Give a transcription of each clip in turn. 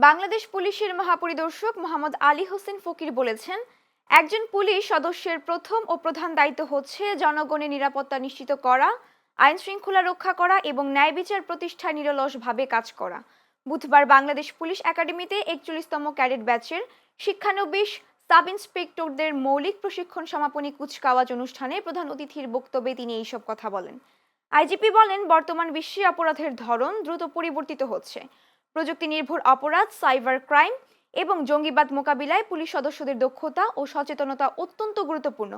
বাংলাদেশ পুলিশের মহাপরিদর্শক মোহাম্মদ আলী হোসেন ফকির বলেছেন, একজন পুলিশ সদস্যের প্রথম ও প্রধান দায়িত্ব হচ্ছে জনগণের নিরাপত্তা নিশ্চিত করা, আইন শৃঙ্খলা রক্ষা করা এবং ন্যায় বিচার প্রতিষ্ঠায় নিরলসভাবে কাজ করা। বুধবার বাংলাদেশ পুলিশ একাডেমিতে ৪১তম ক্যাডেট ব্যাচের শিক্ষানবিশ সাব ইন্সপেক্টরদের মৌলিক প্রশিক্ষণ সমাপনী কুচকাওয়াজ অনুষ্ঠানে প্রধান অতিথির বক্তব্যে তিনি এইসব কথা বলেন। আইজিপি বলেন, বর্তমান বিশ্বে অপরাধের ধরন দ্রুত পরিবর্তিত হচ্ছে। প্রযুক্তি নির্ভর অপরাধ, সাইবার ক্রাইম এবং জঙ্গিবাদ মোকাবিলায় পুলিশ সদস্যদের দক্ষতা ও সচেতনতা অত্যন্ত গুরুত্বপূর্ণ।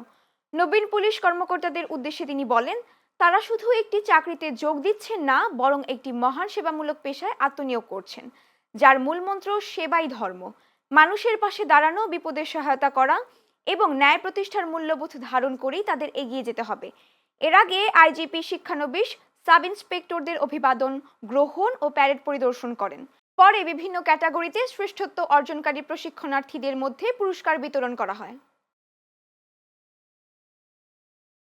নবীন পুলিশ কর্মকর্তাদের উদ্দেশ্যে তিনি বলেন, তারা শুধু একটি চাকরিতে যোগ দিচ্ছেন না, বরং একটি মহান সেবামূলক পেশায় আত্মনিয়োগ করছেন, যার মূলমন্ত্র সেবাই ধর্ম। মানুষের পাশে দাঁড়ানো, বিপদের সহায়তা করা এবং ন্যায় প্রতিষ্ঠার মূল্যবোধ ধারণ করেই তাদের এগিয়ে যেতে হবে। এর আগে আইজিপি শিক্ষানবিশ সাব ইন্সপেক্টরদের অভিবাদন গ্রহণ ও প্যারেড পরিদর্শন করেন। পরে বিভিন্ন ক্যাটাগরিতে শ্রেষ্ঠত্ব অর্জনকারী প্রশিক্ষণার্থীদের মধ্যে পুরস্কার বিতরণ করা হয়।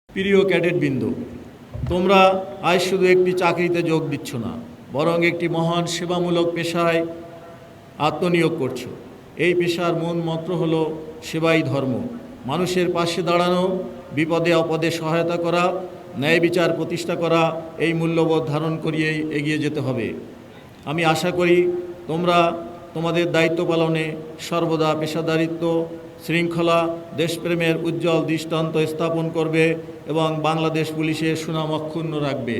প্রিয় ক্যাডেটবৃন্দ, তোমরা আজ শুধু একটি চাকরিতে যোগ দিচ্ছ না, বরং একটি মহান সেবামূলক পেশায় আত্মনিয়োগ করছো। এই পেশার মূল মন্ত্র হলো সেবাই ধর্ম। মানুষের পাশে দাঁড়ানো, বিপদে আপদে সহায়তা করা, ন্যায় বিচার প্রতিষ্ঠা করা, এই মূল্যবোধ ধারণ করিয়েই এগিয়ে যেতে হবে। আমি আশা করি তোমরা তোমাদের দায়িত্ব পালনে সর্বদা পেশাদারিত্ব, শৃঙ্খলা, দেশপ্রেমের উজ্জ্বল দৃষ্টান্ত স্থাপন করবে এবং বাংলাদেশ পুলিশের সুনাম অক্ষুণ্ণ রাখবে।